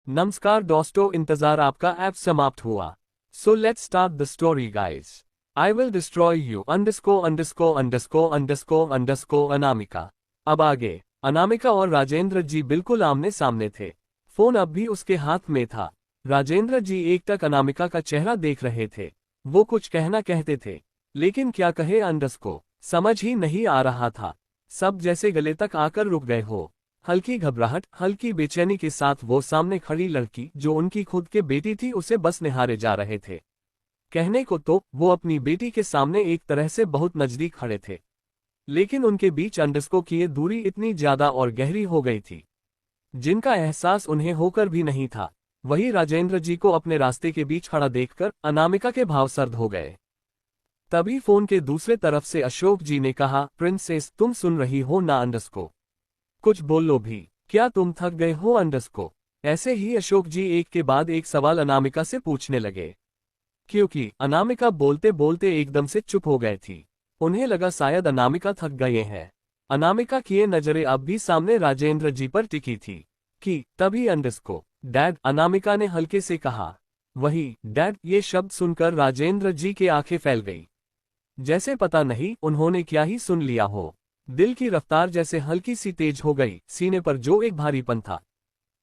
नमस्कार दोस्तों, इंतजार आपका ऐप समाप्त हुआ। So let's start the story guys. I will destroy you _ Anamika. अब आगे। अनामिका और राजेंद्र जी बिल्कुल आमने सामने थे। फोन अब भी उसके हाथ में था। राजेंद्र जी एकटक अनामिका का चेहरा देख रहे थे। वो कुछ कहना कहते थे, लेकिन क्या कहे अंडरस्को समझ ही नहीं आ रहा था। सब जैसे गले तक आकर रुक गए हो। हल्की घबराहट, हल्की बेचैनी के साथ वो सामने खड़ी लड़की जो उनकी खुद के बेटी थी उसे बस निहारे जा रहे थे। कहने को तो वो अपनी बेटी के सामने एक तरह से बहुत नजदीक खड़े थे, लेकिन उनके बीच अंडरस्को की ये दूरी इतनी ज्यादा और गहरी हो गई थी, जिनका एहसास उन्हें होकर भी नहीं था। वही राजेंद्र जी को अपने रास्ते के बीच खड़ा देखकर अनामिका के भाव सर्द हो गए। तभी फोन के दूसरे तरफ से अशोक जी ने कहा, प्रिंसेस तुम सुन रही हो ना अंडरस्को? कुछ बोलो भी। क्या तुम थक गए हो अंडरस्को? ऐसे ही अशोक जी एक के बाद एक सवाल अनामिका से पूछने लगे, क्योंकि अनामिका बोलते बोलते एकदम से चुप हो गए थी। उन्हें लगा शायद अनामिका थक गए हैं। अनामिका की ये नजरें अब भी सामने राजेंद्र जी पर टिकी थी कि तभी अंडरस्को डैड अनामिका ने हल्के से कहा। वही डैड ये शब्द सुनकर राजेंद्र जी की आंखें फैल गई, जैसे पता नहीं उन्होंने क्या ही सुन लिया हो। दिल की रफ्तार जैसे हल्की सी तेज हो गई। सीने पर जो एक भारीपन था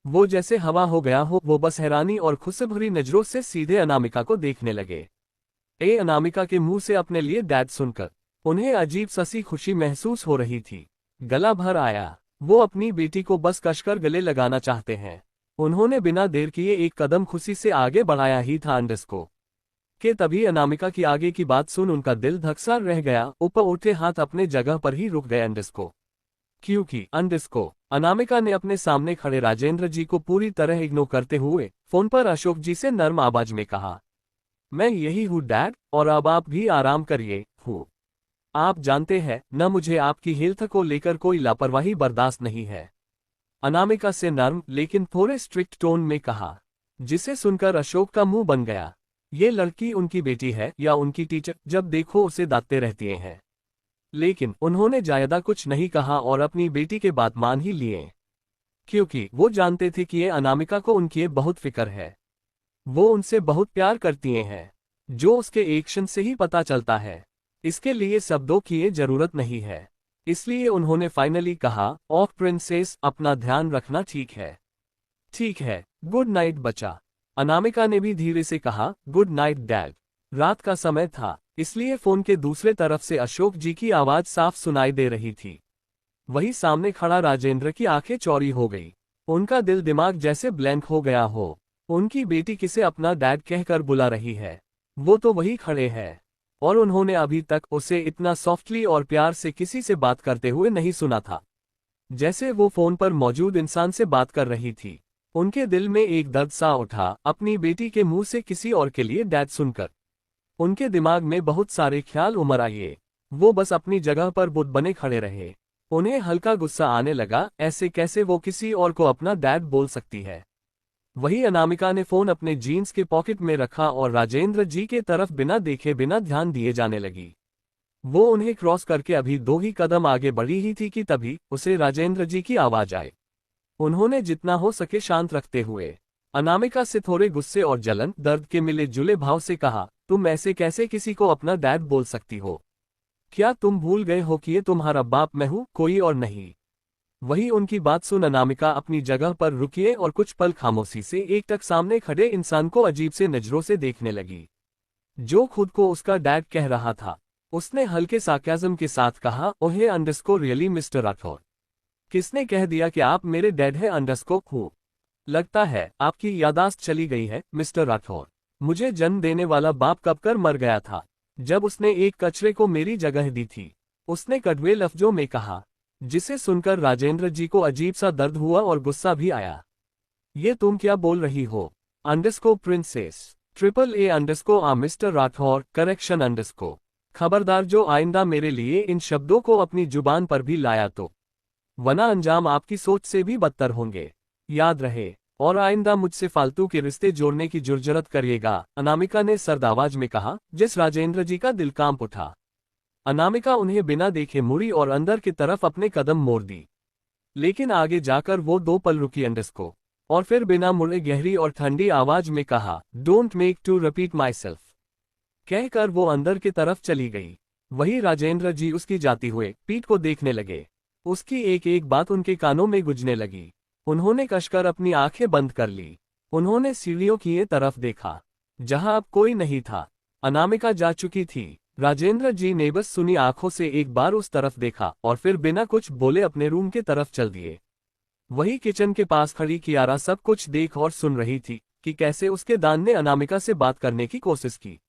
वो जैसे हवा हो गया हो। वो बस हैरानी और खुशी भरी नजरों से सीधे अनामिका को देखने लगे। अनामिका के मुंह से अपने लिए डैड सुनकर उन्हें अजीब सी खुशी महसूस हो रही थी। गला भर आया। वो अपनी बेटी को बस कसकर गले लगाना चाहते हैं। उन्होंने बिना देर किए एक कदम खुशी से आगे बढ़ाया ही था अंडरस्को के तभी अनामिका की आगे की बात सुन उनका दिल धकसा रह गया। ऊपर उठे हाथ अपने जगह पर ही रुक गए अंडरस्को, क्योंकि अंडरस्को अनामिका ने अपने सामने खड़े राजेंद्र जी को पूरी तरह इग्नोर करते हुए फोन पर अशोक जी से नर्म आवाज में कहा, मैं यही हूँ डैड, और अब आप भी आराम करिए। हूँ आप जानते हैं न, मुझे आपकी हेल्थ को लेकर कोई लापरवाही बर्दाश्त नहीं है। अनामिका से नर्म लेकिन थोड़े स्ट्रिक्ट टोन में कहा, जिसे सुनकर अशोक का मुंह बन गया। ये लड़की उनकी बेटी है या उनकी टीचर? जब देखो उसे दांतते रहती हैं। लेकिन उन्होंने ज्यादा कुछ नहीं कहा और अपनी बेटी के बात मान ही लिए, क्योंकि वो जानते थे कि ये अनामिका को उनकी बहुत फिक्र है। वो उनसे बहुत प्यार करती हैं, जो उसके एक्शन से ही पता चलता है। इसके लिए शब्दों की ये जरूरत नहीं है। इसलिए उन्होंने फाइनली कहा, ऑफ प्रिंसेस अपना ध्यान रखना, ठीक है? ठीक है, गुड नाइट बच्चा। अनामिका ने भी धीरे से कहा, गुड नाइट डैड। रात का समय था, इसलिए फोन के दूसरे तरफ से अशोक जी की आवाज साफ सुनाई दे रही थी। वही सामने खड़ा राजेंद्र की आंखें चौड़ी हो गई। उनका दिल दिमाग जैसे ब्लैंक हो गया हो। उनकी बेटी किसे अपना डैड कहकर बुला रही है। वो तो वही खड़े हैं, और उन्होंने अभी तक उसे इतना सॉफ्टली और प्यार से किसी से बात करते हुए नहीं सुना था, जैसे वो फोन पर मौजूद इंसान से बात कर रही थी। उनके दिल में एक दर्द सा उठा, अपनी बेटी के मुंह से किसी और के लिए डैड सुनकर। उनके दिमाग में बहुत सारे ख्याल उमड़ आए। वो बस अपनी जगह पर बुत बने खड़े रहे। उन्हें हल्का गुस्सा आने लगा, ऐसे कैसे वो किसी और को अपना डैड बोल सकती है। वही अनामिका ने फोन अपने जीन्स के पॉकेट में रखा और राजेंद्र जी के तरफ बिना देखे बिना ध्यान दिए जाने लगी। वो उन्हें क्रॉस करके अभी 2 ही कदम आगे बढ़ी ही थी कि तभी उसे राजेंद्र जी की आवाज आई। उन्होंने जितना हो सके शांत रखते हुए अनामिका से थोड़े गुस्से और जलन दर्द के मिले जुले भाव से कहा, तुम ऐसे कैसे किसी को अपना डैड बोल सकती हो? क्या तुम भूल गए हो कि ये तुम्हारा बाप मैं हूं, कोई और नहीं? वही उनकी बात सुन अनामिका अपनी जगह पर रुकिए और कुछ पल खामोशी से एकटक सामने खड़े इंसान को अजीब से नजरों से देखने लगी, जो खुद को उसका डैड कह रहा था। उसने हल्के सार्काज़्म के साथ कहा, ओहे अंडरस्को रियली मिस्टर राठौर, किसने कह दिया कि आप मेरे डैड हैं अंडरस्को? हूँ लगता है आपकी यादाश्त चली गई है मिस्टर राठौर। मुझे जन्म देने वाला बाप कब कर मर गया था, जब उसने एक कचरे को मेरी जगह दी थी। उसने कड़वे लफ्जों में कहा, जिसे सुनकर राजेंद्र जी को अजीब सा दर्द हुआ और गुस्सा भी आया। ये तुम क्या बोल रही हो? अंडरस्को princess AAA अंडरस्को mister Rathore correction अंडरस्को। खबरदार जो आइंदा मेरे लिए इन शब्दों को अपनी जुबान पर भी लाया तो, वरना अंजाम आपकी सोच से भी बदतर होंगे। याद रहे, और आइंदा मुझसे फालतू के रिश्ते जोड़ने की जुर्जरत करिएगा, अनामिका ने सर्द आवाज में कहा, जिस राजेंद्र जी का दिल कांप उठा। अनामिका उन्हें बिना देखे मुड़ी और अंदर की तरफ अपने कदम मोड़ दी, लेकिन आगे जाकर वो 2 पल रुकी अंडरस्को और फिर बिना मुड़े गहरी और ठंडी आवाज में कहा, don't make to repeat myself. कहकर वो अंदर की तरफ चली गई। वही राजेंद्र जी उसकी जाती हुए पीठ को देखने लगे। उसकी एक एक बात उनके कानों में गुंजने लगी। उन्होंने कसकर अपनी आंखें बंद कर ली। उन्होंने सीढ़ियों की ये तरफ देखा, जहां अब कोई नहीं था। अनामिका जा चुकी थी। राजेंद्र जी ने बस सुनी आंखों से एक बार उस तरफ देखा और फिर बिना कुछ बोले अपने रूम की तरफ चल दिए। वही किचन के पास खड़ी कियारा सब कुछ देख और सुन रही थी कि कैसे उसके दान ने अनामिका से बात करने की कोशिश की।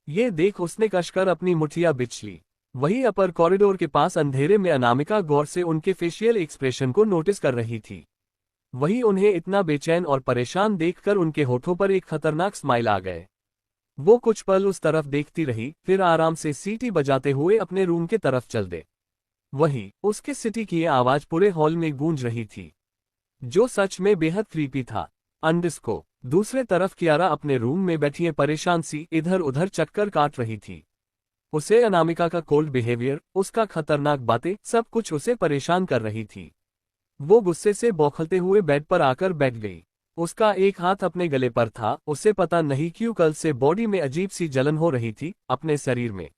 ये देख उसने कसकर अपनी मुठिया बिछ ली। वही अपर कॉरिडोर के पास अंधेरे में अनामिका गौर से उनके फेशियल एक्सप्रेशन को नोटिस कर रही थी। वही उन्हें इतना बेचैन और परेशान देखकर उनके होठों पर एक खतरनाक स्माइल आ गए। वो कुछ पल उस तरफ देखती रही, फिर आराम से सीटी बजाते हुए अपने रूम के तरफ चल दे। वही उसके सीटी की आवाज पूरे हॉल में गूंज रही थी, जो सच में बेहद क्रीपी था। अंडिस्को दूसरे तरफ कियारा अपने रूम में बैठी परेशान सी इधर उधर चक्कर काट रही थी। उसे अनामिका का कोल्ड बिहेवियर, उसका खतरनाक बातें, सब कुछ उसे परेशान कर रही थी। वो गुस्से से बौखलते हुए बेड पर आकर बैठ गई। उसका एक हाथ अपने गले पर था। उसे पता नहीं क्यों कल से बॉडी में अजीब सी जलन हो रही थी, अपने शरीर में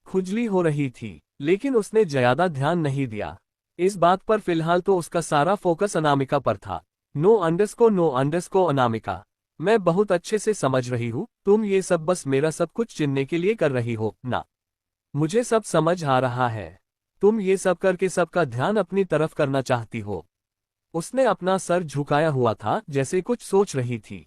खुजली हो रही थी, लेकिन उसने ज्यादा ध्यान नहीं दिया इस बात पर। फिलहाल तो उसका सारा फोकस अनामिका पर था। नो अंडरस्को अनामिका, मैं बहुत अच्छे से समझ रही हूँ, तुम ये सब बस मेरा सब कुछ चिन्हने के लिए कर रही हो ना। मुझे सब समझ आ रहा है। तुम ये सब करके सबका ध्यान अपनी तरफ करना चाहती हो। उसने अपना सर झुकाया हुआ था, जैसे कुछ सोच रही थी।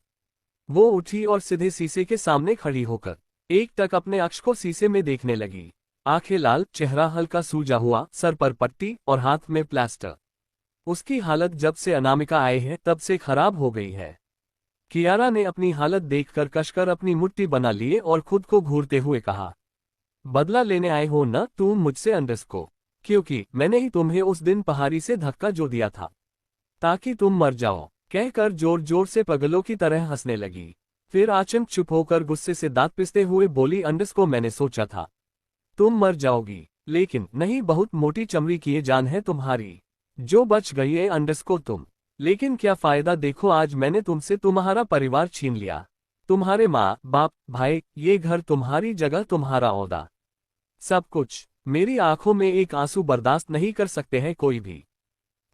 वो उठी और सीधे शीशे के सामने खड़ी होकर एक टक अपने अक्ष को शीशे में देखने लगी। आंखें लाल, चेहरा हल्का सूजा हुआ, सर पर पट्टी और हाथ में प्लास्टर। उसकी हालत जब से अनामिका आए है तब से खराब हो गई है। कियारा ने अपनी हालत देखकर कसकर अपनी मुट्ठी बना लिए और खुद को घूरते हुए कहा, बदला लेने आए हो न तुम मुझसे अंडरस्को, क्योंकि मैंने ही तुम्हें उस दिन पहाड़ी से धक्का जो दिया था ताकि तुम मर जाओ। कहकर जोर जोर से पगलों की तरह हंसने लगी। फिर अचानक चुप होकर गुस्से से दांत पिसते हुए बोली, अंडरस्को मैंने सोचा था तुम मर जाओगी, लेकिन नहीं, बहुत मोटी चमड़ी की जान है तुम्हारी, जो बच गई है अंडरस्को तुम। लेकिन क्या फायदा, देखो आज मैंने तुमसे तुम्हारा परिवार छीन लिया, तुम्हारे माँ बाप भाई, ये घर तुम्हारी जगह, तुम्हारा ओहदा, सब कुछ। मेरी आंखों में एक आंसू बर्दाश्त नहीं कर सकते हैं कोई भी।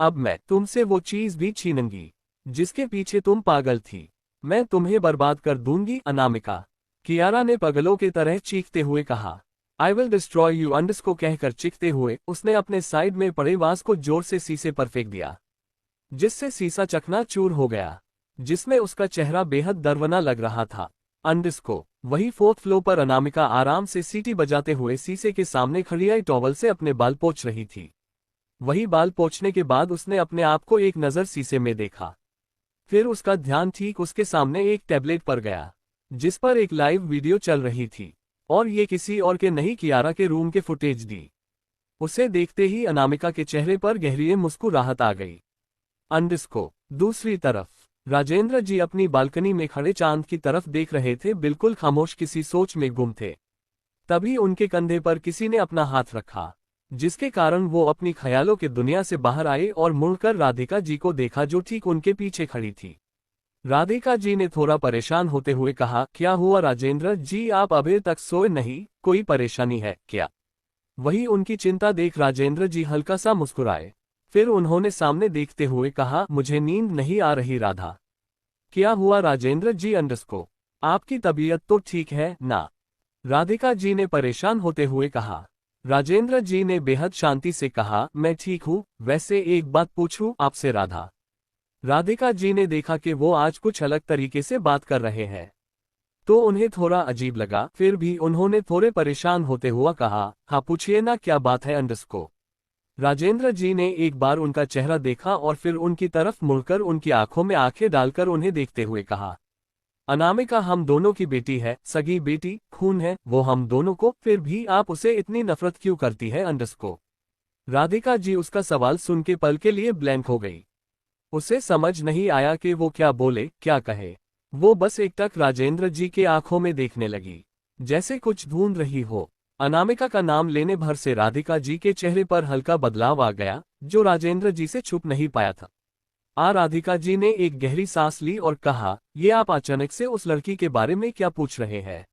अब मैं तुमसे वो चीज भी छीनूंगी जिसके पीछे तुम पागल थी। मैं तुम्हें बर्बाद कर दूंगी अनामिका, कियारा ने पगलों की तरह चीखते हुए कहा। आई विल डिस्ट्रॉय यू अंडरस्को कहकर चीखते हुए उसने अपने साइड में पड़े वास को जोर से शीशे पर फेंक दिया, जिससे शीशा चकनाचूर हो गया, जिसमें उसका चेहरा बेहद दर्वना लग रहा था। अंडरस्को वही फोर्थ फ्लोर पर अनामिका आराम से सीटी बजाते हुए शीशे के सामने खड़ी आई टॉवल से अपने बाल पोंछ रही थी। वही बाल पोंछने के बाद उसने अपने आप को एक नज़र शीशे में देखा। फिर उसका ध्यान ठीक उसके सामने एक टैबलेट पर गया, जिस पर एक लाइव वीडियो चल रही थी, और ये किसी और के नहीं, कियारा के रूम के फुटेज दी। उसे देखते ही अनामिका के चेहरे पर गहरी मुस्कुराहट आ गई। अंडरस्को दूसरी तरफ राजेंद्र जी अपनी बालकनी में खड़े चांद की तरफ देख रहे थे, बिल्कुल खामोश, किसी सोच में गुम थे। तभी उनके कंधे पर किसी ने अपना हाथ रखा, जिसके कारण वो अपनी ख्यालों के दुनिया से बाहर आए और मुड़कर राधिका जी को देखा, जो ठीक उनके पीछे खड़ी थी। राधिका जी ने थोड़ा परेशान होते हुए कहा, क्या हुआ राजेंद्र जी, आप अभी तक सोए नहीं, कोई परेशानी है क्या? वही उनकी चिंता देख राजेंद्र जी हल्का सा मुस्कुराए। फिर उन्होंने सामने देखते हुए कहा, मुझे नींद नहीं आ रही राधा। क्या हुआ राजेंद्र जी अंडरस्को, आपकी तबीयत तो ठीक है ना? राधिका जी ने परेशान होते हुए कहा। राजेंद्र जी ने बेहद शांति से कहा, मैं ठीक हूँ, वैसे एक बात पूछूं आपसे राधा? राधिका जी ने देखा कि वो आज कुछ अलग तरीके से बात कर रहे हैं, तो उन्हें थोड़ा अजीब लगा। फिर भी उन्होंने थोड़े परेशान होते हुआ कहा, हाँ पूछिए ना, क्या बात है अंडरस्को? राजेंद्र जी ने एक बार उनका चेहरा देखा और फिर उनकी तरफ मुड़कर उनकी आंखों में आंखें डालकर उन्हें देखते हुए कहा, अनामिका हम दोनों की बेटी है, सगी बेटी, खून है वो हम दोनों को, फिर भी आप उसे इतनी नफरत क्यों करती है अंडरस्को? राधिका जी उसका सवाल सुन के पल के लिए ब्लैंक हो गई। उसे समझ नहीं आया कि वो क्या बोले क्या कहे। वो बस एकटक राजेंद्र जी के आंखों में देखने लगी, जैसे कुछ ढूंढ रही हो। अनामिका का नाम लेने भर से राधिका जी के चेहरे पर हल्का बदलाव आ गया, जो राजेंद्र जी से छुप नहीं पाया था। राधिका जी ने एक गहरी सांस ली और कहा, ये आप अचानक से उस लड़की के बारे में क्या पूछ रहे हैं?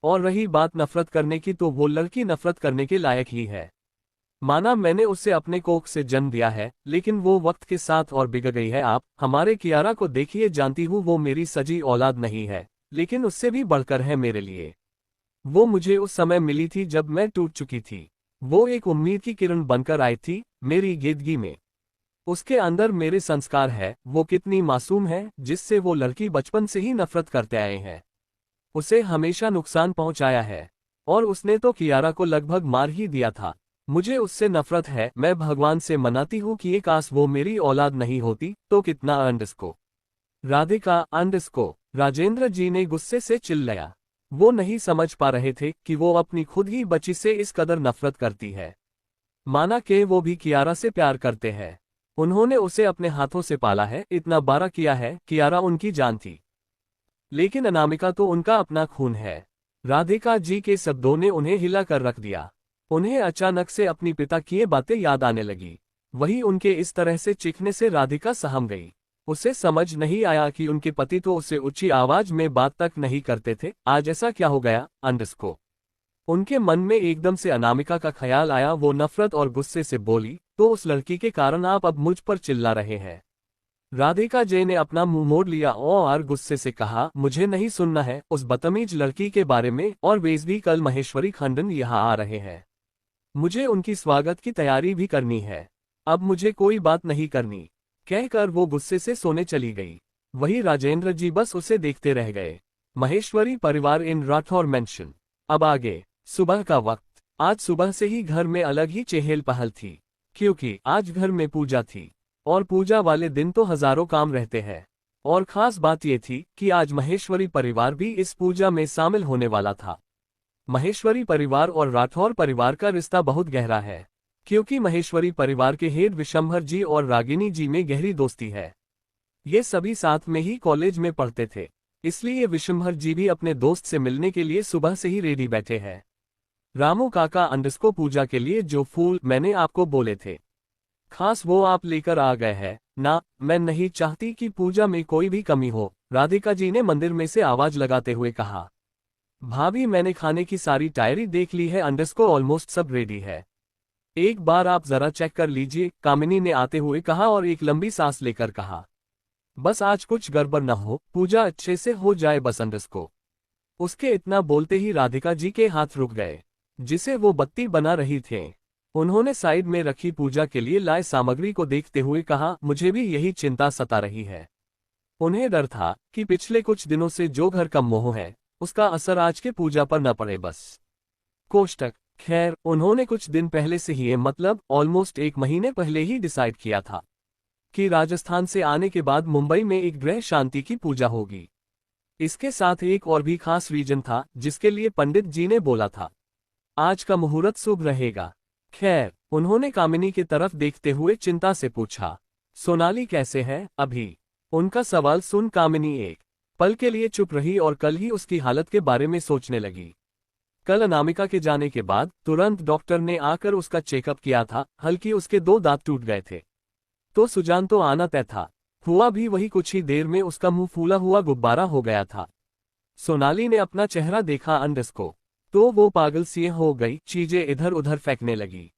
और रही बात नफरत करने की, तो वो लड़की नफरत करने के लायक ही है। माना मैंने उसे अपने कोख से जन्म दिया है, लेकिन वो वक्त के साथ और बिगड़ गई है। आप हमारे कियारा को देखिए, जानती हूँ वो मेरी सजी औलाद नहीं है, लेकिन उससे भी बढ़कर है मेरे लिए। वो मुझे उस समय मिली थी जब मैं टूट चुकी थी। वो एक उम्मीद की किरण बनकर आई थी मेरी जिंदगी में। उसके अंदर मेरे संस्कार है। वो कितनी मासूम है, जिससे वो लड़की बचपन से ही नफरत करते आए हैं। उसे हमेशा नुकसान पहुंचाया है, और उसने तो कियारा को लगभग मार ही दिया था। मुझे उससे नफरत है। मैं भगवान से मनाती हूँ कि ये काश वो मेरी औलाद नहीं होती तो कितना अंडस्को। राधिका अंडस्को, राजेंद्र जी ने गुस्से से चिल्लाया। वो नहीं समझ पा रहे थे कि वो अपनी खुद ही बच्ची से इस कदर नफरत करती है। माना कि वो भी कियारा से प्यार करते हैं। उन्होंने उसे अपने हाथों से पाला है, इतना बड़ा किया है। कियारा उनकी जान थी, लेकिन अनामिका तो उनका अपना खून है। राधिका जी के शब्दों ने उन्हें हिला कर रख दिया। उन्हें अचानक से अपनी पिता की ये बातें याद आने लगी। वही उनके इस तरह से चीखने से राधिका सहम गई। उसे समझ नहीं आया कि उनके पति तो उससे ऊंची आवाज में बात तक नहीं करते थे, आज ऐसा क्या हो गया। अंडस्को, उनके मन में एकदम से अनामिका का ख्याल आया। वो नफरत और गुस्से से बोली, तो उस लड़की के कारण आप अब मुझ पर चिल्ला रहे हैं? राधिका जे ने अपना मुंह मोड़ लिया और गुस्से से कहा, मुझे नहीं सुनना है उस बदतमीज लड़की के बारे में। और वेजवी कल महेश्वरी खंडन यहाँ आ रहे हैं। मुझे उनकी स्वागत की तैयारी भी करनी है। अब मुझे कोई बात नहीं करनी, कहकर वो गुस्से से सोने चली गई। वही राजेंद्र जी बस उसे देखते रह गए। महेश्वरी परिवार इन राठौर मेंशन। अब आगे सुबह का वक्त। आज सुबह से ही घर में अलग ही चहल पहल थी, क्योंकि आज घर में पूजा थी। और पूजा वाले दिन तो हजारों काम रहते हैं। और खास बात यह थी कि आज महेश्वरी परिवार भी इस पूजा में शामिल होने वाला था। महेश्वरी परिवार और राठौर परिवार का रिश्ता बहुत गहरा है, क्योंकि महेश्वरी परिवार के हेड विशंभर जी और रागिनी जी में गहरी दोस्ती है। ये सभी साथ में ही कॉलेज में पढ़ते थे, इसलिए विशंभर जी भी अपने दोस्त से मिलने के लिए सुबह से ही रेडी बैठे हैं। रामू काका अंडस्को, पूजा के लिए जो फूल मैंने आपको बोले थे, खास वो आप लेकर आ गए हैं ना? मैं नहीं चाहती कि पूजा में कोई भी कमी हो, राधिका जी ने मंदिर में से आवाज लगाते हुए कहा। भाभी, मैंने खाने की सारी तैयारी देख ली है, अंडस्को ऑलमोस्ट सब रेडी है। एक बार आप जरा चेक कर लीजिए, कामिनी ने आते हुए कहा और एक लंबी सांस लेकर कहा। बस आज कुछ गड़बड़ न हो, पूजा अच्छे से हो जाए बस अंडस्को। उसके इतना बोलते ही राधिका जी के हाथ रुक गए, जिसे वो बत्ती बना रही थे। उन्होंने साइड में रखी पूजा के लिए लाए सामग्री को देखते हुए कहा, मुझे भी यही चिंता सता रही है। उन्हें डर था कि पिछले कुछ दिनों से जो घर का मोह है, उसका असर आज के पूजा पर न पड़े बस। कोष्टक। खैर, उन्होंने कुछ दिन पहले से ही, मतलब ऑलमोस्ट एक महीने पहले ही डिसाइड किया था कि राजस्थान से आने के बाद मुंबई में एक ग्रह शांति की पूजा होगी। इसके साथ एक और भी खास रीजन था, जिसके लिए पंडित जी ने बोला था आज का मुहूर्त शुभ रहेगा। खैर, उन्होंने कामिनी की तरफ देखते हुए चिंता से पूछा, सोनाली कैसे है अभी? उनका सवाल सुन कामिनी एक पल के लिए चुप रही और कल ही उसकी हालत के बारे में सोचने लगी। कल अनामिका के जाने के बाद तुरंत डॉक्टर ने आकर उसका चेकअप किया था। हल्की उसके 2 दांत टूट गए थे, तो सुजान तो आना तय था। हुआ भी वही, कुछ ही देर में उसका मुंह फूला हुआ गुब्बारा हो गया था। सोनाली ने अपना चेहरा देखा अंडस्को, तो वो पागल सी हो गई, चीजें इधर उधर फेंकने लगी।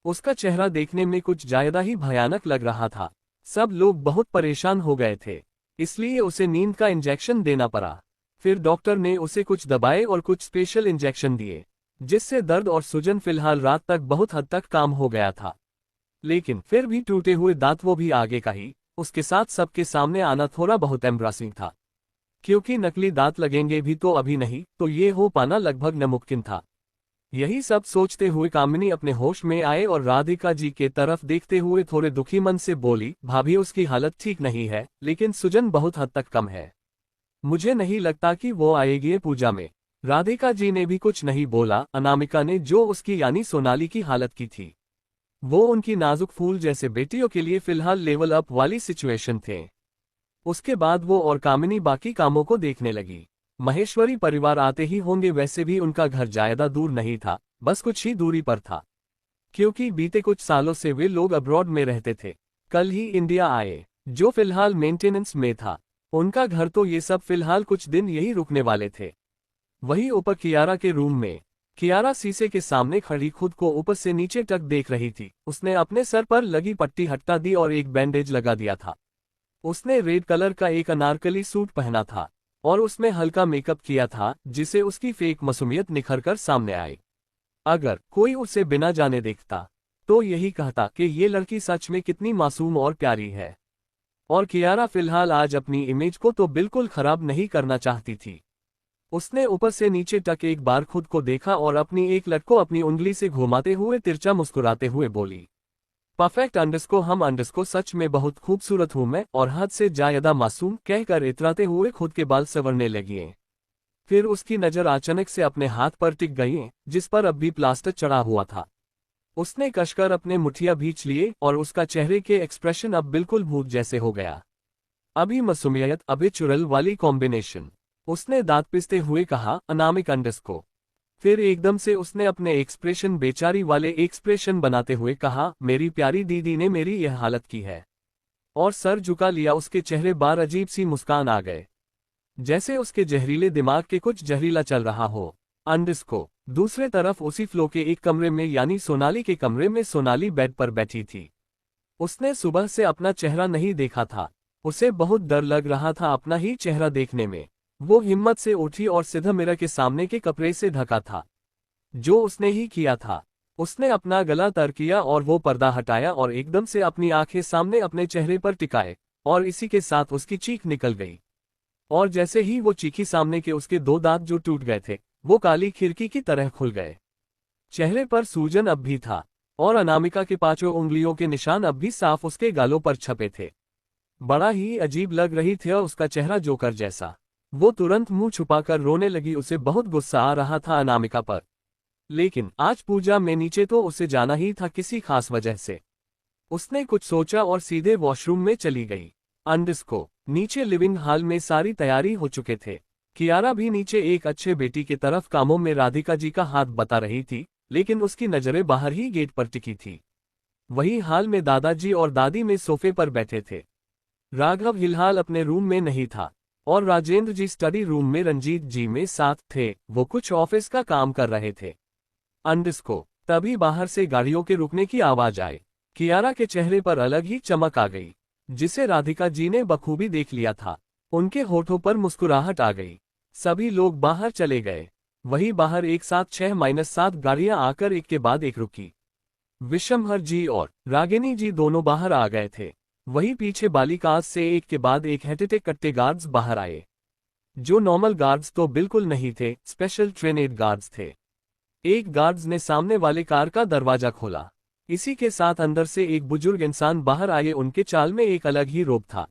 उसका चेहरा देखने में कुछ ज्यादा ही भयानक लग रहा था। सब लोग बहुत परेशान हो गए थे, इसलिए उसे नींद का इंजेक्शन देना पड़ा। फिर डॉक्टर ने उसे कुछ दवाएं और कुछ स्पेशल इंजेक्शन दिए, जिससे दर्द और सूजन फिलहाल रात तक बहुत हद तक काम हो गया था। लेकिन फिर भी टूटे हुए दांत वो भी आगे का ही, उसके साथ सबके सामने आना थोड़ा बहुत एम्ब्रासिंग था, क्योंकि नकली दांत लगेंगे भी तो अभी नहीं, तो ये हो पाना लगभग नामुमकिन था। यही सब सोचते हुए कामिनी अपने होश में आए और राधिका जी के तरफ देखते हुए थोड़े दुखी मन से बोली, भाभी उसकी हालत ठीक नहीं है, लेकिन सूजन बहुत हद तक कम है। मुझे नहीं लगता कि वो आएगी पूजा में। राधिका जी ने भी कुछ नहीं बोला। अनामिका ने जो उसकी यानी सोनाली की हालत की थी, वो उनकी नाजुक फूल जैसे बेटियों के लिए फिलहाल लेवल अप वाली सिचुएशन थे। उसके बाद वो और कामिनी बाकी कामों को देखने लगी। महेश्वरी परिवार आते ही होंगे, वैसे भी उनका घर ज्यादा दूर नहीं था, बस कुछ ही दूरी पर था, क्योंकि बीते कुछ सालों से वे लोग अब्रॉड में रहते थे। कल ही इंडिया आए। जो फिलहाल मेंटेनेंस में था। उनका घर तो ये सब फिलहाल कुछ दिन यही रुकने वाले थे। वहीं ऊपर कियारा के रूम में कियारा शीशे के सामने खड़ी खुद को ऊपर से नीचे तक देख रही थी। उसने अपने सर पर लगी पट्टी हटा दी और एक बैंडेज लगा दिया था। उसने रेड कलर का एक अनारकली सूट पहना था और उसमें हल्का मेकअप किया था जिसे उसकी फेक मासूमियत निखर कर सामने आई। अगर कोई उसे बिना जाने देखता तो यही कहता कि ये लड़की सच में कितनी मासूम और प्यारी है। और कियारा फिलहाल आज अपनी इमेज को तो बिल्कुल खराब नहीं करना चाहती थी। उसने ऊपर से नीचे तक एक बार खुद को देखा और अपनी एक लट को अपनी उंगली से घुमाते हुए तिरछा मुस्कुराते हुए बोली, परफेक्ट अंडर्सको हम अंडर्सको सच में बहुत खूबसूरत हूं मैं और हद से ज्यादा मासूम कहकर इतराते हुए खुद के बाल संवरने लगी। फिर उसकी नजर अचानक से अपने हाथ पर टिक गई जिस पर अब भी प्लास्टर चढ़ा हुआ था। उसने कसकर अपने मुठिया भींच लिए और उसका चेहरे के एक्सप्रेशन अब बिल्कुल भूत जैसे हो गया। अभी मासूमियत अभी चुड़ैल वाली कॉम्बिनेशन। उसने दांत पिसते हुए कहा, अनामिक अंडर्सको। फिर एकदम से उसने अपने एक्सप्रेशन बेचारी वाले एक्सप्रेशन बनाते हुए कहा, मेरी प्यारी दीदी ने मेरी यह हालत की है। और सर झुका लिया। उसके चेहरे बार अजीब सी मुस्कान आ गए, जैसे उसके जहरीले दिमाग के कुछ जहरीला चल रहा हो। अंडर्सको दूसरे तरफ उसी फ्लो के एक कमरे में यानी सोनाली के कमरे में सोनाली बेड पर बैठी थी। उसने सुबह से अपना चेहरा नहीं देखा था। उसे बहुत डर लग रहा था अपना ही चेहरा देखने में। वो हिम्मत से उठी और सीधा मिरर के सामने के कपड़े से ढका था, जो उसने ही किया था। उसने अपना गला तर किया और वो पर्दा हटाया और एकदम से अपनी आंखें सामने अपने चेहरे पर टिकाए और इसी के साथ उसकी चीख निकल गई। और जैसे ही वो चीखी सामने के उसके दो दांत जो टूट गए थे वो काली खिड़की की तरह खुल गए। चेहरे पर सूजन अब भी था और अनामिका के पांचों उंगलियों के निशान अब भी साफ उसके गालों पर छपे थे। बड़ा ही अजीब लग रही थी और उसका चेहरा जोकर जैसा। वो तुरंत मुंह छुपाकर रोने लगी। उसे बहुत गुस्सा आ रहा था अनामिका पर, लेकिन आज पूजा में नीचे तो उसे जाना ही था किसी खास वजह से। उसने कुछ सोचा और सीधे वॉशरूम में चली गई। अंडर्सको नीचे लिविंग हॉल में सारी तैयारी हो चुके थे। कियारा भी नीचे एक अच्छे बेटी की तरफ कामों में राधिका जी का हाथ बता रही थी, लेकिन उसकी नजरें बाहर ही गेट पर टिकी थी। वहीं हाल में दादाजी और दादी में सोफे पर बैठे थे। राघव हिलहाल अपने रूम में नहीं था और राजेंद्र जी स्टडी रूम में रंजीत जी में साथ थे। वो कुछ ऑफिस का काम कर रहे थे। अंडर्सको तभी बाहर से गाड़ियों के रुकने की आवाज आई। कियारा के चेहरे पर अलग ही चमक आ गई, जिसे राधिका जी ने बखूबी देख लिया था। उनके होठों पर मुस्कुराहट आ गई। सभी लोग बाहर चले गए। वहीं बाहर एक साथ 6-7 गाड़ियां आकर एक के बाद एक रुकी। विशंभर जी और रागिनी जी दोनों बाहर आ गए थे। वहीं पीछे बालिकास से एक के बाद एक हेटेटे कट्टे गार्ड्स बाहर आए, जो नॉर्मल गार्ड्स तो बिल्कुल नहीं थे, स्पेशल ट्रेनेड गार्ड्स थे। एक गार्ड्स ने सामने वाले कार का दरवाजा खोला। इसी के साथ अंदर से एक बुजुर्ग इंसान बाहर आए। उनके चाल में एक अलग ही रोब था।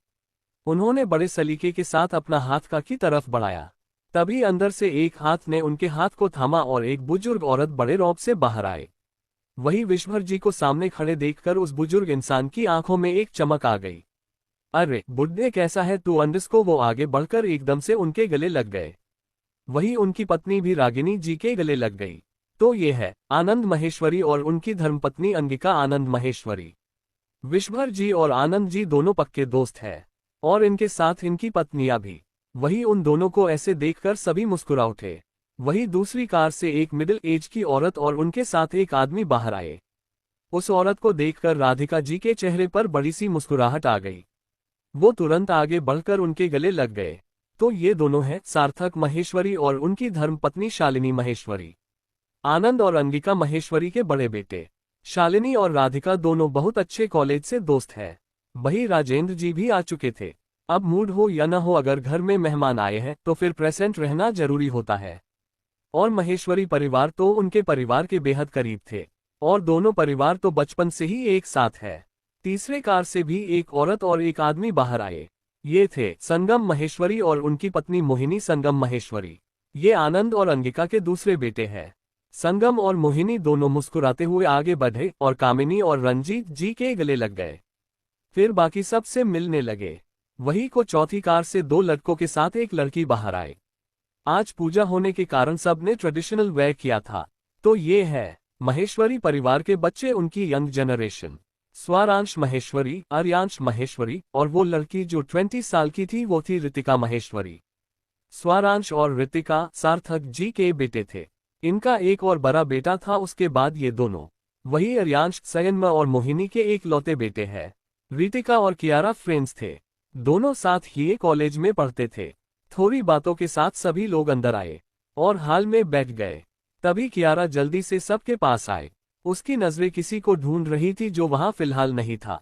उन्होंने बड़े सलीके के साथ अपना हाथ का की तरफ बढ़ाया। तभी अंदर से एक हाथ ने उनके हाथ को थामा और एक बुजुर्ग औरत बड़े रौब से बाहर आए। वही विश्वभर जी को सामने खड़े देखकर उस बुजुर्ग इंसान की आंखों में एक चमक आ गई। अरे बुड्ढे कैसा है तू अंडर्सको। वो आगे बढ़कर एकदम से उनके गले लग गए। वही उनकी पत्नी भी रागिनी जी के गले लग गई। तो ये है आनंद महेश्वरी और उनकी धर्मपत्नी अंगिका आनंद महेश्वरी। विश्वभर जी और आनंद जी दोनों पक्के दोस्त हैं और इनके साथ इनकी पत्नियां भी। वही उन दोनों को ऐसे देखकर सभी मुस्कुरा उठे। वही दूसरी कार से एक मिडिल एज की औरत और उनके साथ एक आदमी बाहर आए। उस औरत को देखकर राधिका जी के चेहरे पर बड़ी सी मुस्कुराहट आ गई। वो तुरंत आगे बढ़कर उनके गले लग गए। तो ये दोनों हैं सार्थक महेश्वरी और उनकी धर्मपत्नी शालिनी महेश्वरी। आनंद और अंगिका महेश्वरी के बड़े बेटे। शालिनी और राधिका दोनों बहुत अच्छे कॉलेज से दोस्त हैं। वही राजेंद्र जी भी आ चुके थे। अब मूड हो या न हो, अगर घर में मेहमान आए हैं तो फिर प्रेजेंट रहना जरूरी होता है। और महेश्वरी परिवार तो उनके परिवार के बेहद करीब थे और दोनों परिवार तो बचपन से ही एक साथ है। तीसरे कार से भी एक औरत और एक आदमी बाहर आए। ये थे संगम महेश्वरी और उनकी पत्नी मोहिनी संगम महेश्वरी। ये आनंद और अंगिका के दूसरे बेटे हैं। संगम और मोहिनी दोनों मुस्कुराते हुए आगे बढ़े और कामिनी और रंजीत जी के गले लग गए। फिर बाकी सब से मिलने लगे। वही को चौथी कार से दो लड़कों के साथ एक लड़की बाहर आए। आज पूजा होने के कारण सब ने ट्रेडिशनल वेयर किया था। तो ये है महेश्वरी परिवार के बच्चे, उनकी यंग जनरेशन। स्वारांश महेश्वरी, आर्यांश महेश्वरी, और वो लड़की जो 20 साल की थी वो थी ऋतिका महेश्वरी। स्वारांश और ऋतिका सार्थक जी के बेटे थे। इनका एक और बड़ा बेटा था उसके बाद ये दोनों। वही आर्यांश संयम और मोहिनी के एक लौते बेटे हैं। ऋतिका और कियारा फ्रेंड्स थे। दोनों साथ ही कॉलेज में पढ़ते थे। थोड़ी बातों के साथ सभी लोग अंदर आए और हाल में बैठ गए। तभी कियारा जल्दी से सबके पास आए। उसकी नजरें किसी को ढूंढ रही थी जो वहां फिलहाल नहीं था,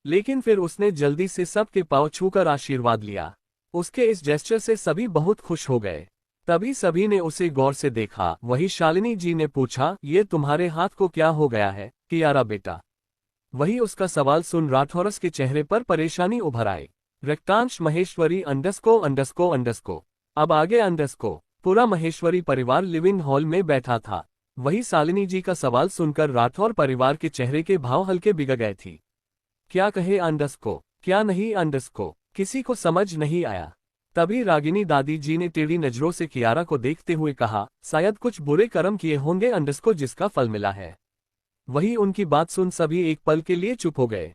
लेकिन फिर उसने जल्दी से सबके पांव छूकर आशीर्वाद लिया। उसके इस जेस्चर से सभी बहुत खुश हो गए। तभी सभी ने उसे गौर से देखा। वही शालिनी जी ने पूछा, ये तुम्हारे हाथ को क्या हो गया है कियारा बेटा? वही उसका सवाल सुन राठौरस के चेहरे पर परेशानी उभर आई। रक्तांश महेश्वरी ____। अब आगे _ पूरा महेश्वरी परिवार लिविंग हॉल में बैठा था। वही शालिनी जी का सवाल सुनकर राठौर परिवार के चेहरे के भाव हल्के बिगड़ गए थी। क्या कहे _ क्या नहीं _ किसी को समझ नहीं आया। तभी रागिनी दादी जी ने टेढ़ी नजरों से कियारा को देखते हुए कहा, शायद कुछ बुरे कर्म किए होंगे _ जिसका फल मिला है। वही उनकी बात सुन सभी एक पल के लिए चुप हो गए।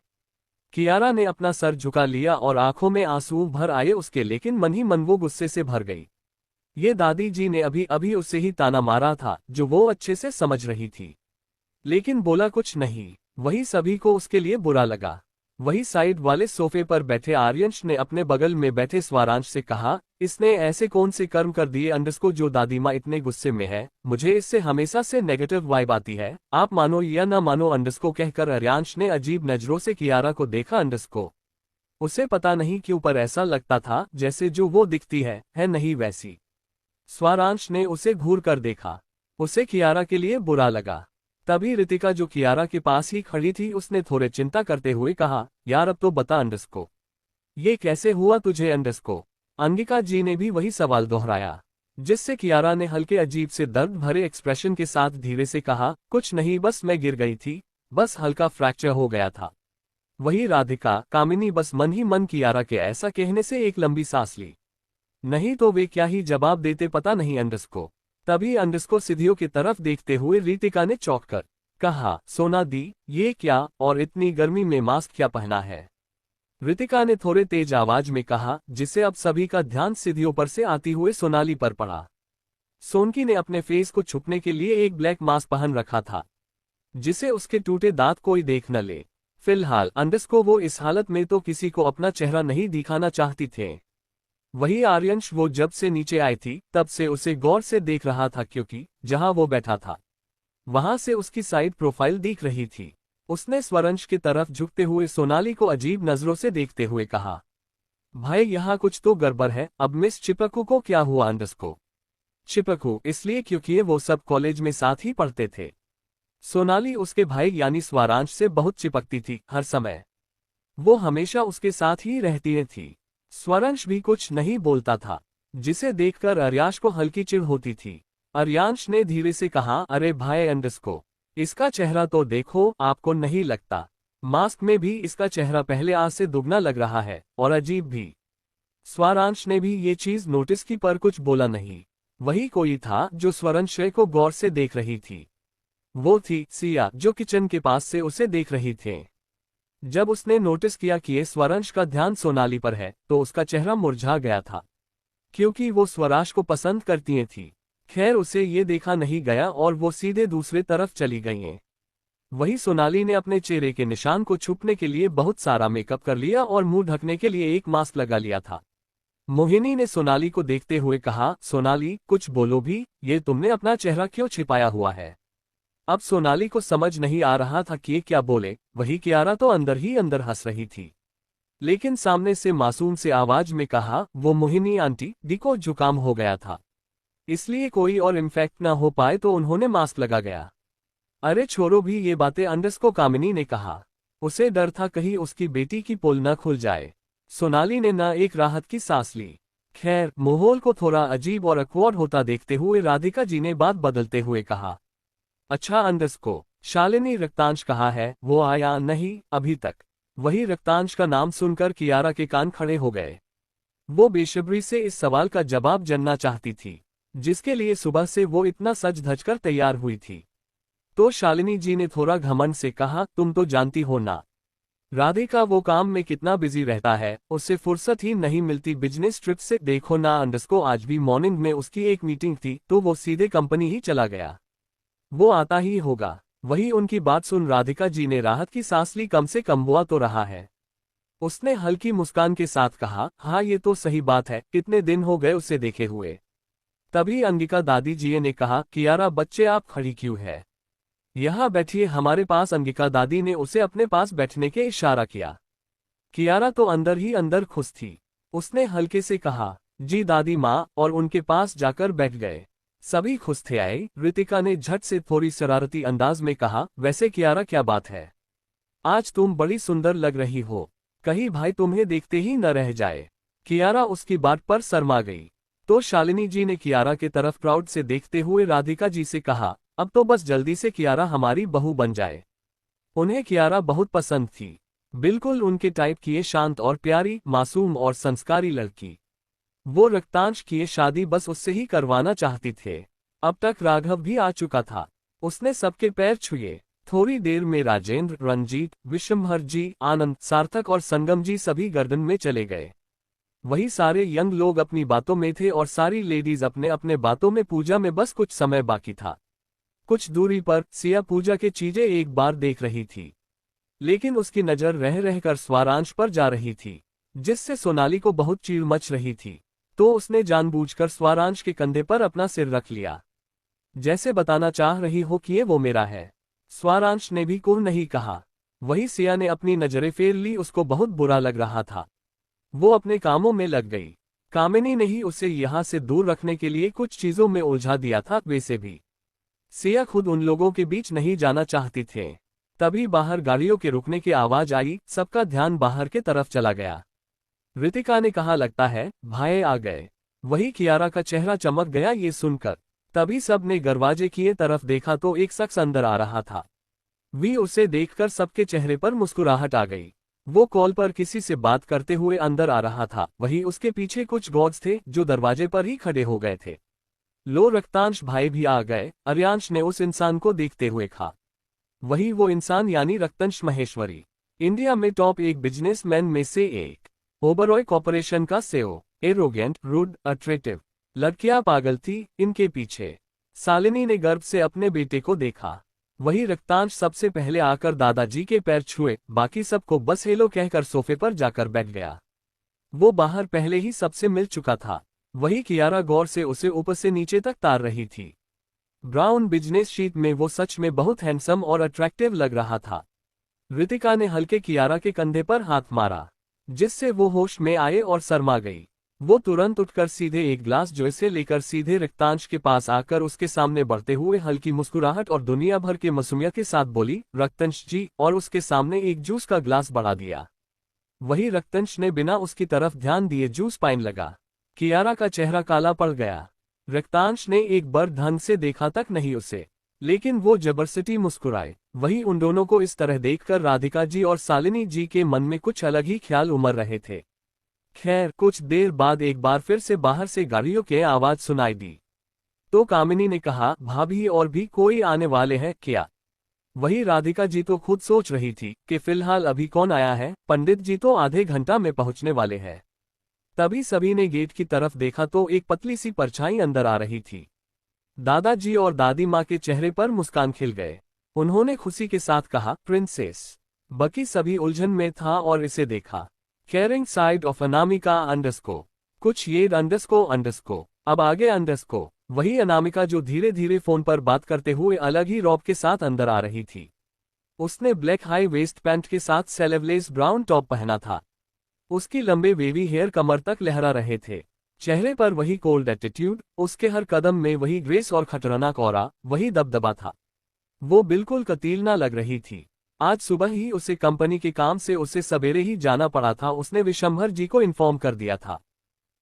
कियारा ने अपना सर झुका लिया और आंखों में आंसू भर आए उसके, लेकिन मन ही मन वो गुस्से से भर गई। ये दादी जी ने अभी अभी उससे ही ताना मारा था जो वो अच्छे से समझ रही थी, लेकिन बोला कुछ नहीं। वही सभी को उसके लिए बुरा लगा। वही साइड वाले सोफे पर बैठे आर्यंश ने अपने बगल में बैठे स्वारांश से कहा, इसने ऐसे कौन से कर्म कर दिए _ जो दादी माँ इतने गुस्से में है? मुझे इससे हमेशा से नेगेटिव वाइब आती है, आप मानो या न मानो _ कहकर आर्यांश ने अजीब नजरों से कियारा को देखा _ उसे पता नहीं क्यों पर ऐसा लगता था जैसे जो वो दिखती है नहीं वैसी। स्वारांश ने उसे घूर कर देखा। उसे कियारा के लिए बुरा लगा। तभी ऋतिका जो कियारा के पास ही खड़ी थी उसने थोड़े चिंता करते हुए कहा, यार अब तो बता _ ये कैसे हुआ तुझे _ अंगिका जी ने भी वही सवाल दोहराया, जिससे कियारा ने हल्के अजीब से दर्द भरे एक्सप्रेशन के साथ धीरे से कहा, कुछ नहीं, बस मैं गिर गई थी, बस हल्का फ्रैक्चर हो गया था। वही राधिका कामिनी बस मन ही मन कियारा के ऐसा कहने से एक लंबी सांस ली। नहीं तो वे क्या ही जवाब देते पता नहीं _ तभी _ सिद्धियों की तरफ देखते हुए ऋतिका ने चौंक कर कहा, सोना दी, ये क्या, और इतनी गर्मी में मास्क क्या पहना है? ऋतिका ने थोड़े तेज आवाज में कहा, जिससे अब सभी का ध्यान सिद्धियों पर से आती हुए सोनाली पर पड़ा। सोनकी ने अपने फेस को छुपने के लिए एक ब्लैक मास्क पहन रखा था, जिसे उसके टूटे दांत कोई देख न ले। फिलहाल _ वो इस हालत में तो किसी को अपना चेहरा नहीं दिखाना चाहती थे। वही आर्यंश वो जब से नीचे आई थी तब से उसे गौर से देख रहा था, क्योंकि जहां वो बैठा था वहां से उसकी साइड प्रोफाइल दिख रही थी। उसने स्वरंश की तरफ झुकते हुए सोनाली को अजीब नजरों से देखते हुए कहा, भाई यहाँ कुछ तो गड़बड़ है। अब मिस चिपकू को क्या हुआ _ चिपकू इसलिए क्योंकि वो सब कॉलेज में साथ ही पढ़ते थे। सोनाली उसके भाई यानी स्वारांश से बहुत चिपकती थी। हर समय वो हमेशा उसके साथ ही रहती थी। स्वरंश भी कुछ नहीं बोलता था, जिसे देखकर आर्यांश को हल्की चिढ़ होती थी। आर्यांश ने धीरे से कहा, अरे भाई _ इसका चेहरा तो देखो, आपको नहीं लगता मास्क में भी इसका चेहरा पहले आज से दुगना लग रहा है, और अजीब भी। स्वारांश ने भी ये चीज नोटिस की पर कुछ बोला नहीं। वही कोई था जो स्वरंश को गौर से देख रही थी। वो थी सिया, जो किचन के पास से उसे देख रही थे। जब उसने नोटिस किया कि ये स्वरंश का ध्यान सोनाली पर है तो उसका चेहरा मुरझा गया था, क्योंकि वो स्वरांश को पसंद करती थी। खैर उसे ये देखा नहीं गया और वो सीधे दूसरे तरफ चली गई। वही सोनाली ने अपने चेहरे के निशान को छुपने के लिए बहुत सारा मेकअप कर लिया और मुंह ढकने के लिए एक मास्क लगा लिया था। मोहिनी ने सोनाली को देखते हुए कहा, सोनाली कुछ बोलो भी, ये तुमने अपना चेहरा क्यों छिपाया हुआ है? अब सोनाली को समझ नहीं आ रहा था कि क्या बोले। वही कियारा तो अंदर ही अंदर हंस रही थी, लेकिन सामने से मासूम से आवाज में कहा, वो मोहिनी आंटी दी को जुकाम हो गया था, इसलिए कोई और इन्फेक्ट ना हो पाए तो उन्होंने मास्क लगा गया। अरे छोड़ो भी ये बातें _ कामिनी ने कहा। उसे डर था कहीं उसकी बेटी की पोल न खुल जाए। सोनाली ने न एक राहत की सांस ली। खैर माहौल को थोड़ा अजीब और अकवर्ड होता देखते हुए राधिका जी ने बात बदलते हुए कहा, अच्छा _ शालिनी रक्तांश कहाँ है? वो आया नहीं अभी तक? वही रक्तांश का नाम सुनकर कियारा के कान खड़े हो गए। वो बेसब्री से इस सवाल का जवाब जानना चाहती थी, जिसके लिए सुबह से वो इतना सज धज कर तैयार हुई थी। तो शालिनी जी ने थोड़ा घमंड से कहा, तुम तो जानती हो ना, राधिका वो काम में कितना बिजी रहता है, उससे फुर्सत ही नहीं मिलती बिजनेस ट्रिप से। देखो ना अंडस्को, आज भी मॉर्निंग में उसकी एक मीटिंग थी तो वो सीधे कंपनी ही चला गया। वो आता ही होगा। वही उनकी बात सुन राधिका जी ने राहत की सांस ली, कम से कम वो आ तो रहा है। उसने हल्की मुस्कान के साथ कहा, हाँ ये तो सही बात है, कितने दिन हो गए उसे देखे हुए। तभी अंगिका दादी जी ने कहा, कियारा बच्चे आप खड़ी क्यों है, यहाँ बैठिए हमारे पास। अंगिका दादी ने उसे अपने पास बैठने के इशारा किया। कियारा तो अंदर ही अंदर खुश थी। उसने हल्के से कहा, जी दादी माँ, और उनके पास जाकर बैठ गए। सभी खुश थे। आए रितिका ने झट से थोड़ी शरारती अंदाज में कहा, वैसे कियारा क्या बात है, आज तुम बड़ी सुंदर लग रही हो, कहीं भाई तुम्हें देखते ही न रह जाए। कियारा उसकी बात पर शर्मा गई। तो शालिनी जी ने कियारा के तरफ प्राउड से देखते हुए राधिका जी से कहा, अब तो बस जल्दी से कियारा हमारी बहू बन जाए। उन्हें कियारा बहुत पसंद थी, बिल्कुल उनके टाइप की ये शांत और प्यारी, मासूम और संस्कारी लड़की। वो रक्तांश की ये शादी बस उससे ही करवाना चाहती थे। अब तक राघव भी आ चुका था। उसने सबके पैर छुए। थोड़ी देर में राजेंद्र, रंजीत, विशंभर जी, आनंद, सार्थक और संगम जी सभी गर्दन में चले गए। वही सारे यंग लोग अपनी बातों में थे और सारी लेडीज अपने अपने बातों में। पूजा में बस कुछ समय बाकी था। कुछ दूरी पर सिया पूजा के चीजें एक बार देख रही थी, लेकिन उसकी नजर रह रहकर स्वारांश पर जा रही थी, जिससे सोनाली को बहुत चीड़ मच रही थी। तो उसने जानबूझकर स्वारांश के कंधे पर अपना सिर रख लिया, जैसे बताना चाह रही हो कि ये वो मेरा है। स्वारांश ने भी कुछ नहीं कहा। वही सिया ने अपनी नजरें फेर ली। उसको बहुत बुरा लग रहा था। वो अपने कामों में लग गई। कामिनी ने ही उसे यहाँ से दूर रखने के लिए कुछ चीजों में उलझा दिया था। वैसे भी सिया खुद उन लोगों के बीच नहीं जाना चाहती थे। तभी बाहर गाड़ियों के रुकने की आवाज आई। सबका ध्यान बाहर के तरफ चला गया। रितिका ने कहा, लगता है भाई आ गए। वही कियारा का चेहरा चमक गया ये सुनकर। तभी सब ने दरवाजे की तरफ देखा तो एक शख्स अंदर आ रहा था। वी उसे देखकर सबके चेहरे पर मुस्कुराहट आ गई। वो कॉल पर किसी से बात करते हुए अंदर आ रहा था। वही उसके पीछे कुछ गॉड्स थे जो दरवाजे पर ही खड़े हो गए थे। लो, रक्तांश भाई भी आ गए, आर्यांश ने उस इंसान को देखते हुए कहा। वही वो इंसान यानी रक्तंश महेश्वरी, इंडिया में टॉप एक बिजनेसमैन में से एक, ओबरॉय कॉर्पोरेशन का सीईओ। Arrogant, rude, attractive. लड़कियां पागल थी इनके पीछे। शालिनी ने गर्व से अपने बेटे को देखा। वही रक्तांश सबसे पहले आकर दादाजी के पैर छुए। बाकी सबको बस हेलो कहकर सोफे पर जाकर बैठ गया। वो बाहर पहले ही सबसे मिल चुका था। वही कियारा गौर से उसे ऊपर से नीचे तक तार रही थी। ब्राउन बिजनेस शीट में वो सच में बहुत हैंडसम और अट्रैक्टिव लग रहा था। रितिका ने हल्के कियारा के कंधे पर हाथ मारा, जिससे वो होश में आए और शर्मा गई। वो तुरंत उठकर सीधे एक ग्लास जूस लेकर सीधे रक्तांश के पास आकर उसके सामने बढ़ते हुए हल्की मुस्कुराहट और दुनिया भर के मासूमियत के साथ बोली, रक्तंश जी, और उसके सामने एक जूस का ग्लास बढ़ा दिया। वही रक्तंश ने बिना उसकी तरफ ध्यान दिए जूस पाने लगा। कियारा का चेहरा काला पड़ गया। रक्तांश ने एक बार ढंग से देखा तक नहीं उसे, लेकिन वो जबरदस्ती मुस्कुराए। वही उन दोनों को इस तरह देखकर राधिका जी और शालिनी जी के मन में कुछ अलग ही ख्याल उमड़ रहे थे। खैर, कुछ देर बाद एक बार फिर से बाहर से गाड़ियों की आवाज सुनाई दी। तो कामिनी ने कहा, भाभी और भी कोई आने वाले हैं क्या? वही राधिका जी तो खुद सोच रही थी कि फिलहाल अभी कौन आया है, पंडित जी तो आधे घंटा में पहुंचने वाले हैं। तभी सभी ने गेट की तरफ देखा तो एक पतली सी परछाई अंदर आ रही थी। दादाजी और दादी माँ के चेहरे पर मुस्कान खिल गए। उन्होंने खुशी के साथ कहा, प्रिंसेस। बकी सभी उलझन में था और इसे देखा। केयरिंग साइड ऑफ अनामिका अंडरस्को, कुछ ये अंडरस्को, अब आगे अंडरस्को। वही अनामिका जो धीरे धीरे फोन पर बात करते हुए अलग ही रौब के साथ अंदर आ रही थी। उसने ब्लैक हाई वेस्ट पैंट के साथ सेलेवलेस ब्राउन टॉप पहना था। उसकी लंबे वेवी हेयर कमर तक लहरा रहे थे। चेहरे पर वही कोल्ड एटीट्यूड, उसके हर कदम में वही ग्रेस और खतरनाक ऑरा, वही दबदबा था। वो बिल्कुल कतील ना लग रही थी। आज सुबह ही उसे कंपनी के काम से उसे सवेरे ही जाना पड़ा था। उसने विशंभर जी को इन्फॉर्म कर दिया था।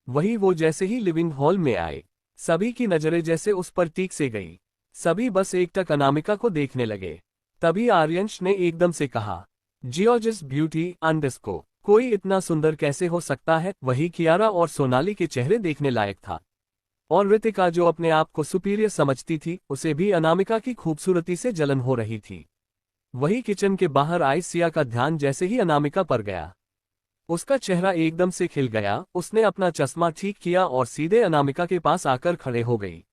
वही वो जैसे ही लिविंग हॉल में आए, सभी की नजरें जैसे उस पर टीक से गई। सभी बस एकटक अनामिका को देखने लगे। तभी आर्यंश ने एकदम से कहा, जियोजिस ब्यूटी अंडरस्को, कोई इतना सुंदर कैसे हो सकता है? वही कियारा और सोनाली के चेहरे देखने लायक था। और रितिका जो अपने आप को सुपीरियर समझती थी, उसे भी अनामिका की खूबसूरती से जलन हो रही थी। वही किचन के बाहर आई सिया का ध्यान जैसे ही अनामिका पर गया, उसका चेहरा एकदम से खिल गया। उसने अपना चश्मा ठीक किया और सीधे अनामिका के पास आकर खड़े हो गई।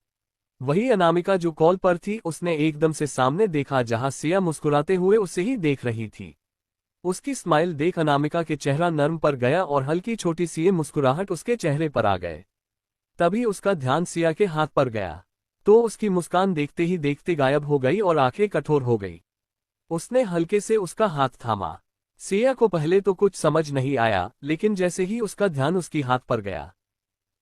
वही अनामिका जो कॉल पर थी, उसने एकदम से सामने देखा जहां सिया मुस्कुराते हुए उसे ही देख रही थी। उसकी स्माइल देख अनामिका के चेहरा नर्म पर गया और हल्की छोटी सी मुस्कुराहट उसके चेहरे पर आ गए। तभी उसका ध्यान सिया के हाथ पर गया, तो उसकी मुस्कान देखते ही देखते गायब हो गई और आंखें कठोर हो गई। उसने हल्के से उसका हाथ थामा। सिया को पहले तो कुछ समझ नहीं आया, लेकिन जैसे ही उसका ध्यान उसकी हाथ पर गया,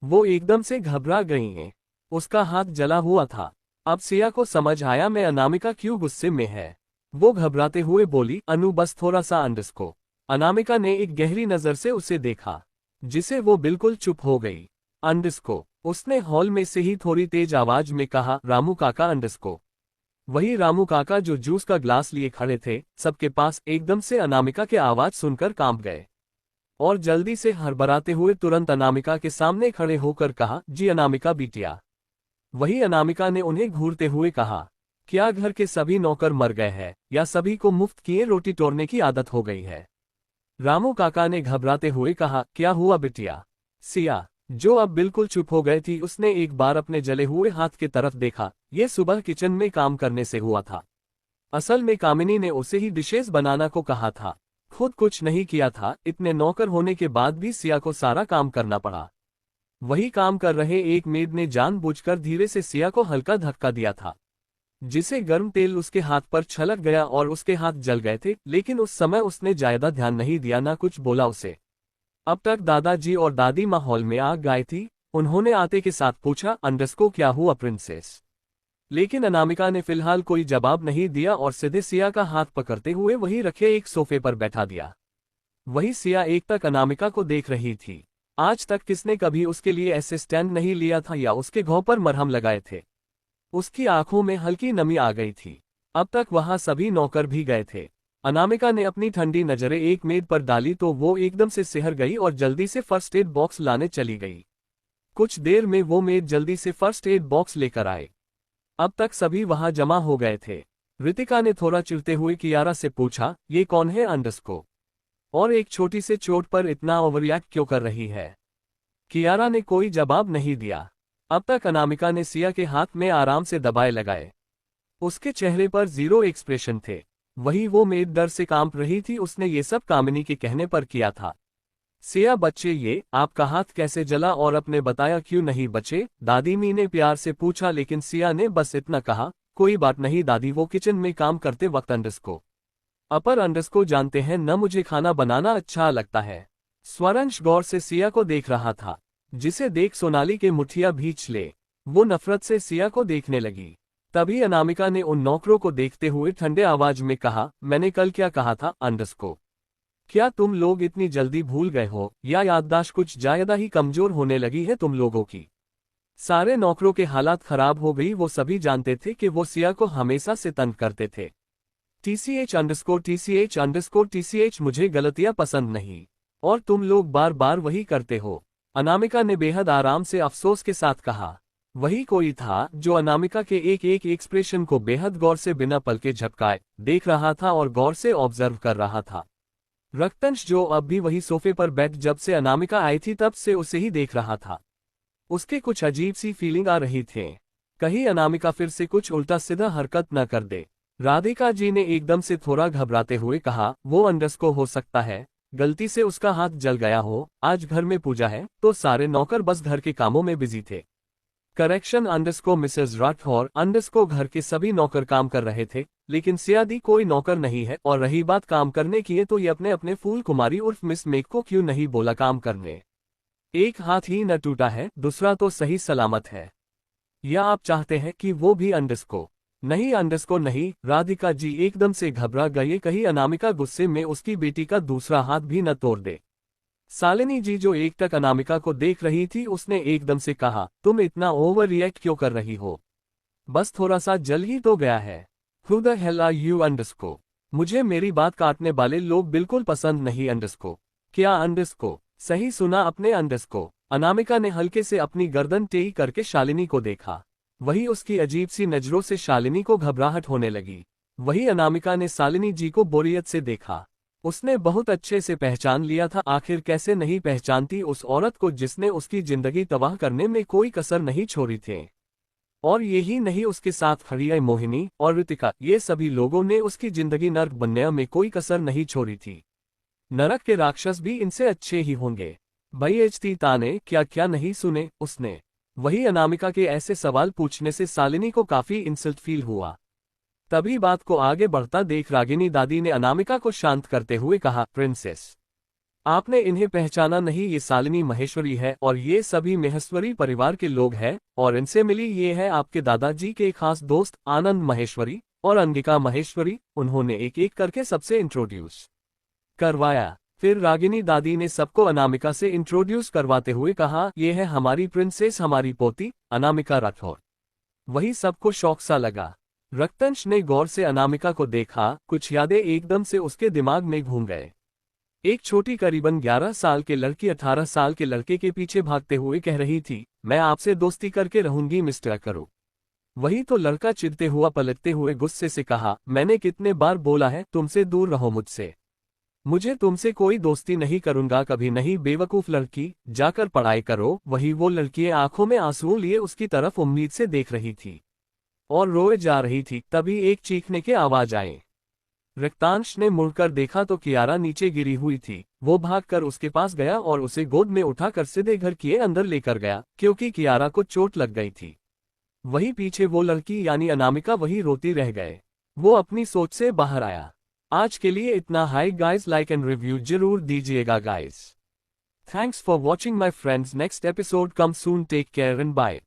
वो एकदम से घबरा गई हैं। उसका हाथ जला हुआ था। अब सिया को समझ आया मैं अनामिका क्यों गुस्से में है। वो घबराते हुए बोली, अनु बस थोड़ा सा अंडरस्को। अनामिका ने एक गहरी नजर से उसे देखा, जिसे वो बिल्कुल चुप हो गई। अंडरस्को, उसने हॉल में से ही थोड़ी तेज आवाज में कहा, रामू काका अंडरस्को। वही रामू काका जो जूस का ग्लास लिए खड़े थे, सबके पास एकदम से अनामिका के आवाज सुनकर कांप गए और जल्दी से हड़बड़ाते हुए तुरंत अनामिका के सामने खड़े होकर कहा, जी अनामिका बिटिया। वही अनामिका ने उन्हें घूरते हुए कहा, क्या घर के सभी नौकर मर गए हैं या सभी को मुफ्त किए रोटी तोड़ने की आदत हो गई है। रामू काका ने घबराते हुए कहा, क्या हुआ बिटिया। सिया, जो अब बिल्कुल चुप हो गई थी, उसने एक बार अपने जले हुए हाथ की तरफ देखा। ये सुबह किचन में काम करने से हुआ था। असल में कामिनी ने उसे ही डिशेस बनाना को कहा था, खुद कुछ नहीं किया था। इतने नौकर होने के बाद भी सिया को सारा काम करना पड़ा। वही काम कर रहे एक मेड ने जानबूझकर धीरे से सिया को हल्का धक्का दिया था, जिसे गर्म तेल उसके हाथ पर छलक गया और उसके हाथ जल गए थे। लेकिन उस समय उसने ज्यादा ध्यान नहीं दिया, ना कुछ बोला उसे। अब तक दादाजी और दादी माँ हॉल में आ गई थी। उन्होंने आते के साथ पूछा, अंडरस्को क्या हुआ प्रिंसेस। लेकिन अनामिका ने फिलहाल कोई जवाब नहीं दिया और सीधे सिया का हाथ पकड़ते हुए वहीं रखे एक सोफे पर बैठा दिया। वही सिया एक तक अनामिका को देख रही थी। आज तक किसने कभी उसके लिए ऐसे स्टैंड नहीं लिया था या उसके घाव पर मरहम लगाए थे। उसकी आंखों में हल्की नमी आ गई थी। अब तक वहां सभी नौकर भी गए थे। अनामिका ने अपनी ठंडी नजरें एक मेड पर डाली तो वो एकदम से सिहर गई और जल्दी से फर्स्ट एड बॉक्स लाने चली गई। कुछ देर में वो मेड जल्दी से फर्स्ट एड बॉक्स लेकर आए। अब तक सभी वहां जमा हो गए थे। रितिका ने थोड़ा चिढ़ते हुए कियारा से पूछा, ये कौन है अंडरस्को, और एक छोटी से चोट पर इतना ओवररिएक्ट क्यों कर रही है। कियारा ने कोई जवाब नहीं दिया। अब तक अनामिका ने सिया के हाथ में आराम से दबाए लगाए। उसके चेहरे पर जीरो एक्सप्रेशन थे। वही वो मेड डर से कांप रही थी। उसने ये सब कामिनी के कहने पर किया था। सिया बच्चे, ये आपका हाथ कैसे जला और अपने बताया क्यों नहीं बचे, दादी मी ने प्यार से पूछा। लेकिन सिया ने बस इतना कहा, कोई बात नहीं दादी, वो किचन में काम करते वक्त अंडरस्को अपर अंडरस्को जानते हैं न, मुझे खाना बनाना अच्छा लगता है। स्वरंश गौर से सिया को देख रहा था, जिसे देख सोनाली के मुठिया भींच ले। वो नफरत से सिया को देखने लगी। तभी अनामिका ने उन नौकरों को देखते हुए ठंडे आवाज में कहा, मैंने कल क्या कहा था अंडरस्को। क्या तुम लोग इतनी जल्दी भूल गए हो या याददाश्त कुछ ज्यादा ही कमजोर होने लगी है तुम लोगों की। सारे नौकरों के हालात खराब हो गई। वो सभी जानते थे कि वो सिया को हमेशा से तंग करते थे। TCH_TCH_TCH मुझे गलतियां पसंद नहीं, और तुम लोग बार बार वही करते हो। अनामिका ने बेहद आराम से अफसोस के साथ कहा। वही कोई था जो अनामिका के एक एक एक्सप्रेशन को बेहद गौर से बिना पलके झपकाए देख रहा था और गौर से ऑब्जर्व कर रहा था। रक्तंश, जो अब भी वही सोफे पर बैठ जब से अनामिका आई थी तब से उसे ही देख रहा था। उसके कुछ अजीब सी फीलिंग आ रही थी, कहीं अनामिका फिर से कुछ उल्टा सीधा हरकत न कर दे। राधिका जी ने एकदम से थोड़ा घबराते हुए कहा, वो अंडरस्को हो सकता है, गलती से उसका हाथ जल गया हो। आज घर में पूजा है तो सारे नौकर बस घर के कामों में बिजी थे। करेक्शन अंडरस्को मिसेस राठौर अंडरस्को घर के सभी नौकर काम कर रहे थे, लेकिन सियादी कोई नौकर नहीं है। और रही बात काम करने की है तो ये अपने अपने फूल कुमारी उर्फ मिस मेक को क्यों नहीं बोला काम करने। एक हाथ ही न टूटा है, दूसरा तो सही सलामत है। या आप चाहते हैं कि वो भी अंडरस्को। नहीं अंडरस्को नहीं। राधिका जी एकदम से घबरा गई, कहीं अनामिका गुस्से में उसकी बेटी का दूसरा हाथ भी न तोड़ दे। शालिनी जी जो एक टक अनामिका को देख रही थी, उसने एकदम से कहा, तुम इतना ओवर रिएक्ट क्यों कर रही हो, बस थोड़ा सा जल ही तो गया है। Who the hell are you अंडरस्को। मुझे मेरी बात काटने वाले लोग बिल्कुल पसंद नहीं अंडरस्को। क्या अंडरस्को, सही सुना अपने अंडरस्को। अनामिका ने हल्के से अपनी गर्दन टेढ़ी करके शालिनी को देखा। वही उसकी अजीब सी नजरों से शालिनी को घबराहट होने लगी। वही अनामिका ने शालिनी जी को बोरियत से देखा। उसने बहुत अच्छे से पहचान लिया था, आखिर कैसे नहीं पहचानती उस औरत को जिसने उसकी जिंदगी तबाह करने में कोई कसर नहीं छोड़ी थी। और यही नहीं, उसके साथ हरिया, मोहिनी और ऋतिका, ये सभी लोगों ने उसकी जिंदगी नर्क बनने में कोई कसर नहीं छोड़ी थी। नरक के राक्षस भी इनसे अच्छे ही होंगे। बेइज्जती ताने क्या क्या नहीं सुने उसने। वही अनामिका के ऐसे सवाल पूछने से शालिनी को काफी इंसल्ट फील हुआ। तभी बात को आगे बढ़ता देख रागिनी दादी ने अनामिका को शांत करते हुए कहा, प्रिंसेस, आपने इन्हें पहचाना नहीं, ये शालिनी महेश्वरी है और ये सभी महेश्वरी परिवार के लोग हैं, और इनसे मिली ये है आपके दादाजी के खास दोस्त आनंद महेश्वरी और अंगिका महेश्वरी। उन्होंने एक एक करके सबसे इंट्रोड्यूस करवाया। फिर रागिनी दादी ने सबको अनामिका से इंट्रोड्यूस करवाते हुए कहा, ये है हमारी प्रिंसेस, हमारी पोती अनामिका राठौर। वही सबको शौक सा लगा। रक्तंश ने गौर से अनामिका को देखा, कुछ यादें एकदम से उसके दिमाग में घूम गए। एक छोटी करीबन 11 साल के लड़की 18 साल के लड़के के पीछे भागते हुए कह रही थी, मैं आपसे दोस्ती करके रहूंगी मिस्टर करो। वही तो लड़का चिढ़ते हुआ पलटते हुए गुस्से से कहा, मैंने कितने बार बोला है तुमसे दूर रहो मुझसे। मुझे तुमसे कोई दोस्ती नहीं करूंगा कभी नहीं, बेवकूफ लड़की, जाकर पढ़ाई करो। वही वो लड़की आंखों में आंसू लिए उसकी तरफ उम्मीद से देख रही थी और रोए जा रही थी। तभी एक चीखने के आवाज आए। रक्तांश ने मुड़कर देखा तो कियारा नीचे गिरी हुई थी। वो भागकर उसके पास गया और उसे गोद में उठाकर सीधे घर के अंदर लेकर गया, क्योंकि कियारा को चोट लग गई थी। वही पीछे वो लड़की यानी अनामिका वही रोती रह गए। वो अपनी सोच से बाहर आया। आज के लिए इतना। Hi guys, like and review जरूर दीजिएगा guys. Thanks for watching my friends. Next episode come soon, take care and bye.